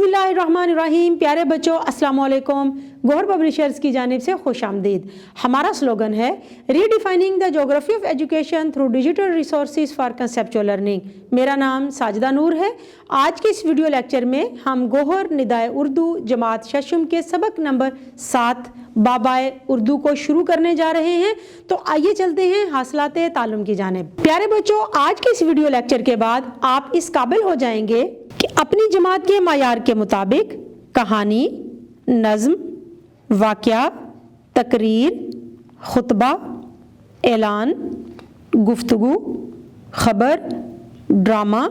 बिस्मिल्लाहिर्रहमानिर्रहीम। प्यारे बच्चों, अस्सलाम वालेकुम। गौहर पब्लिशर्स की जानिब से खुश आमदीद। हमारा स्लोगन है redefining the geography of education through digital resources for conceptual learning. मेरा नाम साजिदा नूर है। आज के इस वीडियो लेक्चर में हम गौहर निदाए उर्दू जमात शशम के सबक नंबर 7 बाबाए उर्दू को शुरू करने जा रहे हैं। तो आइए चलते हैं हासिलाते ताल्लुम की जानिब। प्यारे बच्चों, आज के इस वीडियो लेक्चर के बाद आप इस काबिल हो जाएंगे कि अपनी जमात के मायार के मुताबिक कहानी, नज़्म, वाक़या, तकरीर, खुतबा, ऐलान, गुफ्तगू, खबर, ड्रामा,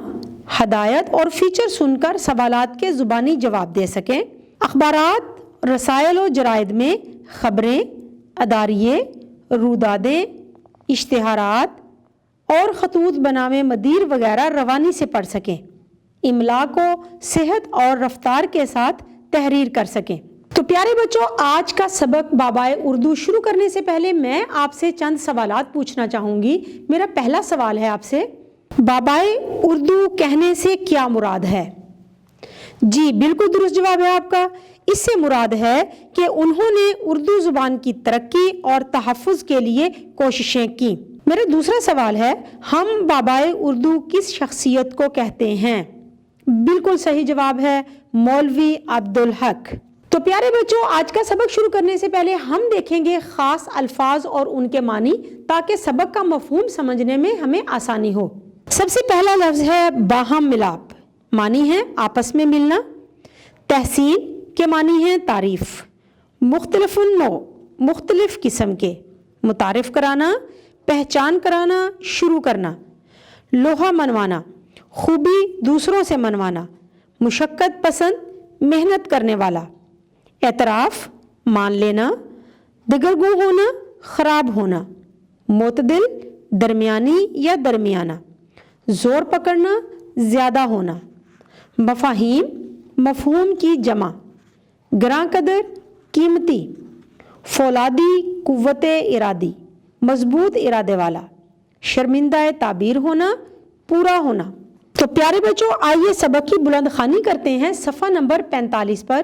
हदायत और फीचर सुनकर सवालात के ज़ुबानी जवाब दे सकें। अखबारात, रसायल और जराइद में खबरें, अदारिये, रुदादें, इश्तिहारात और खतूत बनामे मदीर वगैरह रवानी से पढ़ सकें। इमला को सेहत और रफ्तार के साथ तहरीर कर सकें। तो प्यारे बच्चों, आज का सबक बाबाए उर्दू शुरू करने से पहले मैं आपसे चंद सवालात पूछना चाहूँगी। मेरा पहला सवाल है आपसे, बाबाए उर्दू कहने से क्या मुराद है? जी बिल्कुल दुरुस्त जवाब है आपका। इससे मुराद है कि उन्होंने उर्दू ज़ुबान की तरक्की और तहफ़्फ़ुज़ के लिए कोशिशें की। मेरा दूसरा सवाल है, हम बाबाए उर्दू किस शख्सियत को कहते हैं? बिल्कुल सही जवाब है, मौलवी अब्दुल हक। तो प्यारे बच्चों, आज का सबक शुरू करने से पहले हम देखेंगे ख़ास अल्फाज और उनके मानी, ताकि सबक का मफ़हूम समझने में हमें आसानी हो। सबसे पहला लफ्ज़ है बाहम मिलाप। मानी है आपस में मिलना। तहसीन के मानी है तारीफ़। मुख्तलिफ़ुन नौ, मुख्तलिफ़ किस्म के। मुतारिफ़ कराना, पहचान कराना, शुरू करना। लोहा मनवाना, खूबी दूसरों से मनवाना। मुशक्क़त पसंद, मेहनत करने वाला। एतराफ़ मान लेना। दिगरगू होना, ख़राब होना। मोतदिल दरमियानी या दरमियाना। ज़ोर पकड़ना, ज़्यादा होना। मफ़ाहीम मफ़हूम की जमा। ग्रां कदर कीमती। फौलादी कुव्वते इरादी, मजबूत इरादे वाला। शर्मिंदा ताबीर होना, पूरा होना। तो प्यारे बच्चों, आइए सबक की बुलंद खानी करते हैं सफ़ा नंबर 45 पर।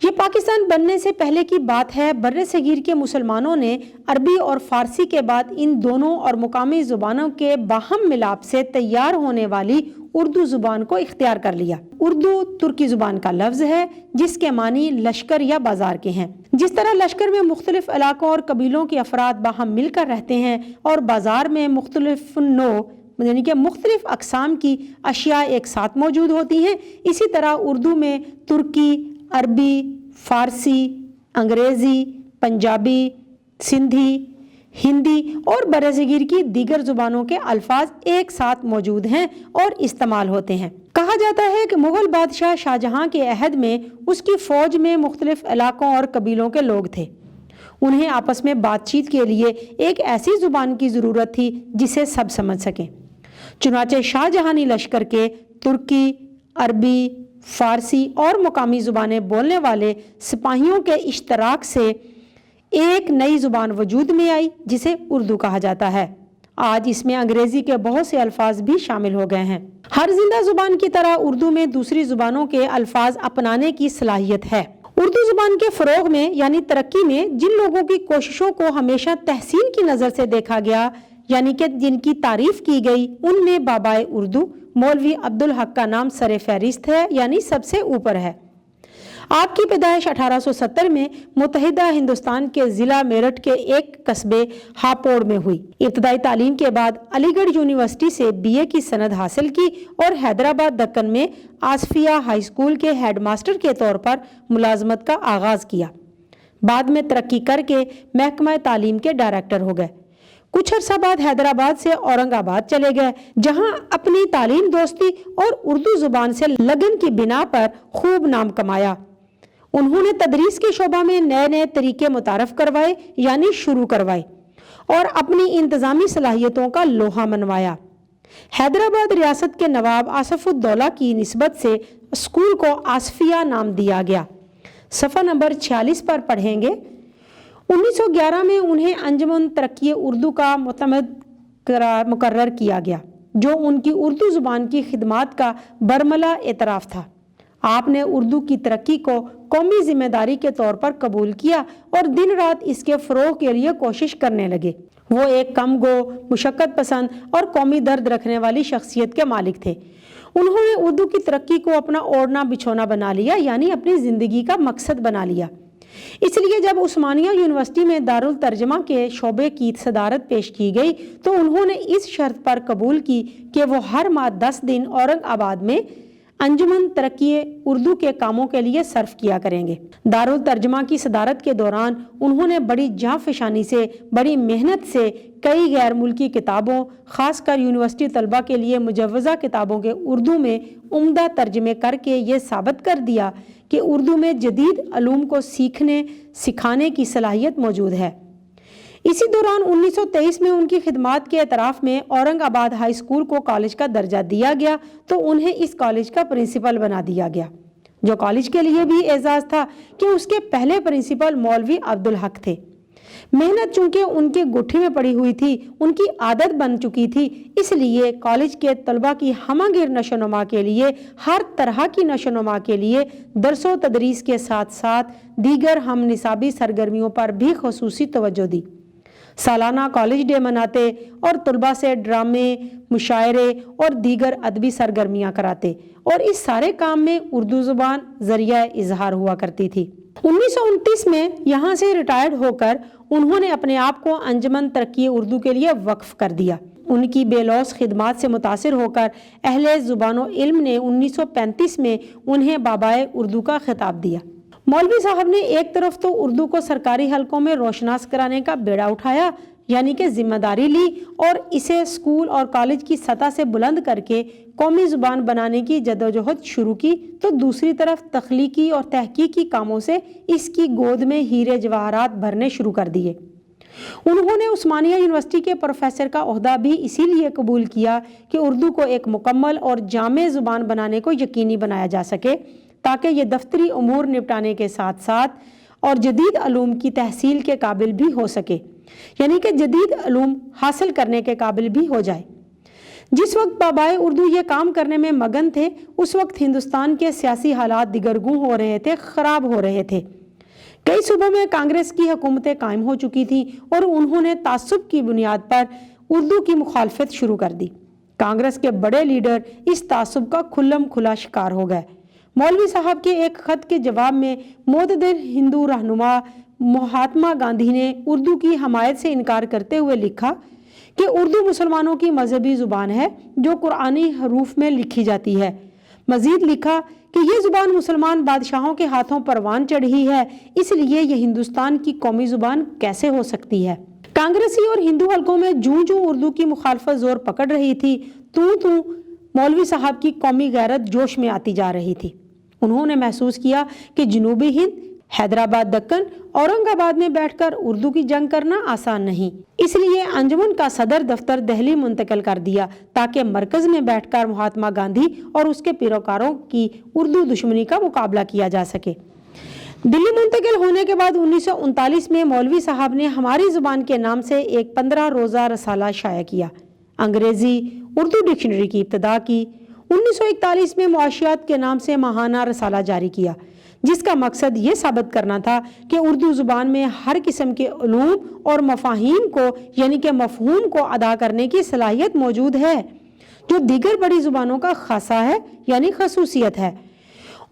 ये पाकिस्तान बनने से पहले की बात है। बर्रे सगीर के मुसलमानों ने अरबी और फ़ारसी के बाद इन दोनों और मुकामी ज़ुबानों के बाहम मिलाप से तैयार होने वाली उर्दू ज़ुबान को इख्तियार कर लिया। उर्दू तुर्की ज़ुबान का लफ्ज़ है जिसके मानी लश्कर या बाज़ार के हैं। जिस तरह लश्कर में मुख्तलिफ़ इलाकों और कबीलों के अफराद बाहम मिलकर रहते हैं और बाज़ार में मुख्तलिफ़ नो यानी कि मुख्तलिफ़ अक़साम की अशिया एक साथ मौजूद होती हैं, इसी तरह उर्दू में तुर्की, अरबी, फ़ारसी, अंग्रेज़ी, पंजाबी, सिंधी, हिंदी और बरसगीर की दीगर ज़ुबानों के अल्फाज एक साथ मौजूद हैं और इस्तेमाल होते हैं। कहा जाता है कि मुग़ल बादशाह शाहजहाँ के अहद में उसकी फ़ौज में मुख्तलिफ़ इलाकों और कबीलों के लोग थे। उन्हें आपस में बातचीत के लिए एक ऐसी ज़ुबान की ज़रूरत थी जिसे सब समझ सकें। चुनाचे शाहजहानी लश्कर के तुर्की, अरबी, फ़ारसी और मुकामी ज़ुबानें बोलने वाले सिपाहियों के इश्तराक से एक नई ज़ुबान वजूद में आई जिसे उर्दू कहा जाता है। आज इसमें अंग्रेज़ी के बहुत से अल्फाज भी शामिल हो गए हैं। हर जिंदा ज़ुबान की तरह उर्दू में दूसरी ज़ुबानों के अल्फाज अपनाने की सलाहियत है। उर्दू ज़ुबान के फ़रोग़ में यानी तरक्की में जिन लोगों की कोशिशों को हमेशा तहसीन की नज़र से देखा गया, यानी कि जिनकी तारीफ़ की गई, उनमें बाबाए उर्दू मौलवी अब्दुल हक का नाम सरे फहरिस्त है, यानी सबसे ऊपर है। आपकी पैदाइश 1870 में मुत्तहिदा हिंदुस्तान के ज़िला मेरठ के एक कस्बे हापोड़ में हुई। इब्तदाई तालीम के बाद अलीगढ़ यूनिवर्सिटी से BA की सनद हासिल की और हैदराबाद दक्कन में आसफिया हाई स्कूल के हेड मास्टर के तौर पर मुलाजमत का आगाज़ किया। बाद में तरक्की करके महकमा तालीम के डायरेक्टर हो गए। कुछ अरसा बाद हैदराबाद से औरंगाबाद चले गए, जहां अपनी तालीम दोस्ती और उर्दू ज़ुबान से लगन की बिना पर खूब नाम कमाया। उन्होंने तदरीस के शोबा में नए नए तरीके मुतारफ़ करवाए यानी शुरू करवाए और अपनी इंतज़ामी सलाहियतों का लोहा मनवाया। हैदराबाद रियासत के नवाब आसफ़ुद्दौला की निस्बत से स्कूल को आसफिया नाम दिया गया। सफ़ा नंबर 46 पर पढ़ेंगे। 1911 में उन्हें अंजुमन तरक्की उर्दू का मुतमद मुकर्रर किया गया, जो उनकी उर्दू ज़ुबान की खिदमात का बरमला एतराफ़ था। آپ نے اردو کی ترقی کو قومی ذمہ داری کے طور پر قبول کیا اور دن رات اس کے فروغ کے لیے کوشش کرنے لگے۔ وہ ایک کم گو، مشقت پسند اور قومی درد رکھنے والی شخصیت کے مالک تھے۔ انہوں نے اردو کی ترقی کو اپنا اوڑھنا بچھونا بنا لیا، یعنی اپنی زندگی کا مقصد بنا لیا۔ اس لیے جب عثمانیہ یونیورسٹی میں دارالترجمہ کے شعبے کی صدارت پیش کی گئی تو انہوں نے اس شرط پر قبول کی کہ وہ ہر ماہ 10 دن اورنگ آباد میں انجمن ترقی اردو کے کاموں کے لیے صرف کیا کریں گے۔ دارالترجمہ کی صدارت کے دوران انہوں نے بڑی جاں فشانی سے، بڑی محنت سے کئی غیر ملکی کتابوں، خاص کر یونیورسٹی طلبہ کے لیے مجوزہ کتابوں کے اردو میں عمدہ ترجمے کر کے یہ ثابت کر دیا کہ اردو میں جدید علوم کو سیکھنے سکھانے کی صلاحیت موجود ہے۔ اسی دوران 1923 میں ان کی خدمات کے اعتراف میں اورنگ آباد ہائی اسکول کو کالج کا درجہ دیا گیا تو انہیں اس کالج کا پرنسپل بنا دیا گیا، جو کالج کے لیے بھی اعزاز تھا کہ اس کے پہلے پرنسپل مولوی عبدالحق تھے۔ محنت چونکہ ان کے گٹھی میں پڑی ہوئی تھی، ان کی عادت بن چکی تھی، اس لیے کالج کے طلبہ کی ہمہ گیر نشو و نما کے لیے، ہر طرح کی نشو و نما کے لیے درس و تدریس کے ساتھ ساتھ دیگر ہم نصابی سرگرمیوں پر بھی خصوصی توجہ دی۔ سالانہ کالج ڈے مناتے اور طلبہ سے ڈرامے، مشاعرے اور دیگر ادبی سرگرمیاں کراتے، اور اس سارے کام میں اردو زبان ذریعہ اظہار ہوا کرتی تھی۔ 1929 میں یہاں سے ریٹائرڈ ہو کر انہوں نے اپنے آپ کو انجمن ترقی اردو کے لیے وقف کر دیا۔ ان کی بے لوث خدمات سے متاثر ہو کر اہل زبان و علم نے 1935 میں انہیں بابائے اردو کا خطاب دیا۔ مولوی صاحب نے ایک طرف تو اردو کو سرکاری حلقوں میں روشناس کرانے کا بیڑا اٹھایا، یعنی کہ ذمہ داری لی اور اسے اسکول اور کالج کی سطح سے بلند کر کے قومی زبان بنانے کی جدوجہد شروع کی، تو دوسری طرف تخلیقی اور تحقیقی کاموں سے اس کی گود میں ہیرے جواہرات بھرنے شروع کر دیے۔ انہوں نے عثمانیہ یونیورسٹی کے پروفیسر کا عہدہ بھی اسی لیے قبول کیا کہ اردو کو ایک مکمل اور جامع زبان بنانے کو یقینی بنایا جا سکے، تاکہ یہ دفتری امور نپٹانے کے ساتھ ساتھ اور جدید علوم کی تحصیل کے قابل بھی ہو سکے، یعنی کہ جدید علوم حاصل کرنے کے قابل بھی ہو جائے۔ جس وقت بابائے اردو یہ کام کرنے میں مگن تھے، اس وقت ہندوستان کے سیاسی حالات دیگرگوں ہو رہے تھے، خراب ہو رہے تھے۔ کئی صوبوں میں کانگریس کی حکومتیں قائم ہو چکی تھیں اور انہوں نے تعصب کی بنیاد پر اردو کی مخالفت شروع کر دی۔ کانگریس کے بڑے لیڈر اس تعصب کا کھلم کھلا شکار ہو گئے۔ مولوی صاحب کے ایک خط کے جواب میں معتدل ہندو رہنما مہاتما گاندھی نے اردو کی حمایت سے انکار کرتے ہوئے لکھا کہ اردو مسلمانوں کی مذہبی زبان ہے جو قرآنی حروف میں لکھی جاتی ہے۔ مزید لکھا کہ یہ زبان مسلمان بادشاہوں کے ہاتھوں پروان چڑھی ہے، اس لیے یہ ہندوستان کی قومی زبان کیسے ہو سکتی ہے۔ کانگریسی اور ہندو حلقوں میں جوں جوں اردو کی مخالفت زور پکڑ رہی تھی، تو مولوی صاحب کی قومی غیرت جوش میں آتی جا رہی تھی۔ انہوں نے محسوس کیا کہ جنوبی ہند، حیدرآباد، دکن، اورنگ آباد میں بیٹھ کر اردو کی جنگ کرنا آسان نہیں، اس لیے انجمن کا صدر دفتر دہلی منتقل کر دیا تاکہ مرکز میں بیٹھ کر مہاتما گاندھی اور اس کے پیروکاروں کی اردو دشمنی کا مقابلہ کیا جا سکے۔ دلی منتقل ہونے کے بعد 1939 میں مولوی صاحب نے ہماری زبان کے نام سے ایک 15 روزہ رسالہ شائع کیا، انگریزی اردو ڈکشنری کی ابتدا کی۔ 1941 میں معاشیات کے نام سے ماہانہ رسالہ جاری کیا، جس کا مقصد یہ ثابت کرنا تھا کہ اردو زبان میں ہر قسم کے علوم اور مفاہیم کو، یعنی کہ مفہوم کو ادا کرنے کی صلاحیت موجود ہے، جو دیگر بڑی زبانوں کا خاصہ ہے، یعنی خصوصیت ہے۔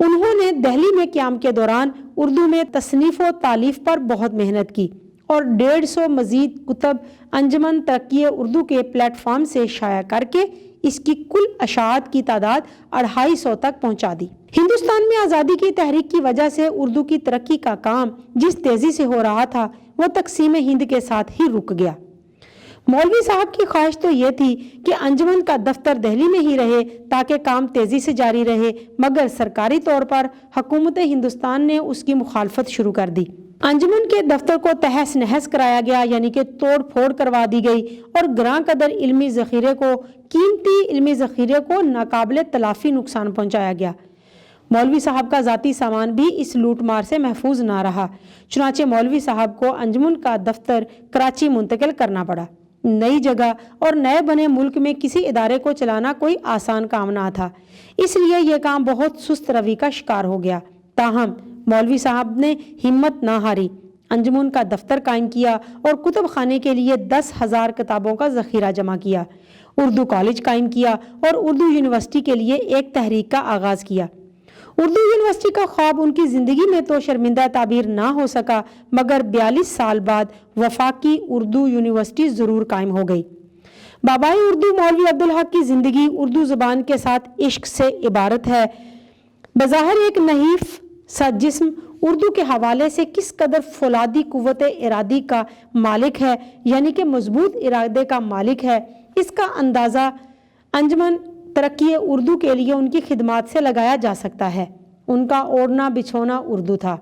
انہوں نے دہلی میں قیام کے دوران اردو میں تصنیف و تالیف پر بہت محنت کی اور 150 مزید کتب انجمن ترقی اردو کے پلیٹ فارم سے شائع کر کے اس کی کل اشاعت کی تعداد 250 تک پہنچا دی۔ ہندوستان میں آزادی کی تحریک کی وجہ سے اردو کی ترقی کا کام جس تیزی سے ہو رہا تھا وہ تقسیم ہند کے ساتھ ہی رک گیا۔ مولوی صاحب کی خواہش تو یہ تھی کہ انجمن کا دفتر دہلی میں ہی رہے تاکہ کام تیزی سے جاری رہے، مگر سرکاری طور پر حکومت ہندوستان نے اس کی مخالفت شروع کر دی۔ انجمن کے دفتر کو تہس نہس کرایا گیا، یعنی کہ توڑ پھوڑ کروا دی گئی، اور گراں قدر علمی ذخیرے کو، قیمتی علمی ذخیرے کو ناقابل تلافی نقصان پہنچایا گیا۔ مولوی صاحب کا ذاتی سامان بھی اس لوٹ مار سے محفوظ نہ رہا، چنانچہ مولوی صاحب کو انجمن کا دفتر کراچی منتقل کرنا پڑا۔ नई जगह और नए बने मुल्क में किसी इदारे को चलाना कोई आसान काम ना था, इसलिए यह काम बहुत सुस्त रवि का शिकार हो गया। ताहम मौलवी साहब ने हिम्मत ना हारी, अंजुमन का दफ्तर कायम किया और कुतुब खाने के लिए 10,000 किताबों का ज़ख़ीरा जमा किया। उर्दू कॉलेज कायम किया और उर्दू यूनिवर्सिटी के लिए एक तहरीक का आगाज़ किया। उर्दू यूनिवर्सिटी का ख्वाब उनकी ज़िंदगी में तो शर्मिंदा ताबीर ना हो सका, मगर 42 साल बाद वफाकी उर्दू यूनिवर्सिटी ज़रूर कायम हो गई। बाबाई उर्दू मौलवी अब्दुल हक की ज़िंदगी उर्दू ज़बान के साथ इश्क से इबारत है। बज़ाहिर एक नहीफ सा जिस्म उर्दू के हवाले से किस कदर फौलादी कुव्वत इरादी का मालिक है, यानी कि मजबूत इरादे का मालिक है, इसका अंदाज़ा अंजुमन तरक्की उर्दू के लिए उनकी खिदमात से लगाया जा सकता है। उनका ओढ़ना बिछोना उर्दू था।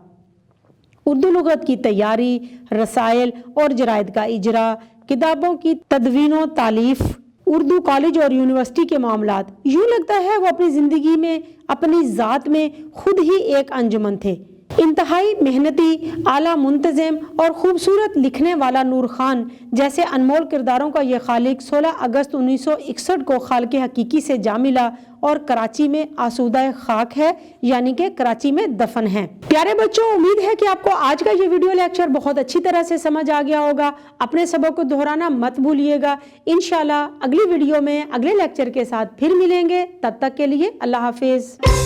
उर्दू लुगत की तैयारी, रसायल और जरायद का इजरा, किताबों की तदवीन तालीफ, उर्दू कॉलेज और यूनिवर्सिटी के मामलात, यूँ लगता है वो अपनी ज़िंदगी में अपनी ज़ात में खुद ही एक अंजुमन थे। इंतहाई मेहनती, आला मुंतज़म और ख़ूबसूरत लिखने वाला नूर खान जैसे अनमोल किरदारों का ये खालिक 16 अगस्त 1961 को खालिक हकीकी से जा मिला और कराची में आसूदा खाक है, यानी कि कराची में दफन है। प्यारे बच्चों, उम्मीद है कि आपको आज का ये वीडियो लेक्चर बहुत अच्छी तरह से समझ आ गया होगा। अपने सबक को दोहराना मत भूलिएगा। इंशाल्लाह अगली वीडियो में अगले लेक्चर के साथ फिर मिलेंगे। तब तक के लिए अल्लाह हाफिज़।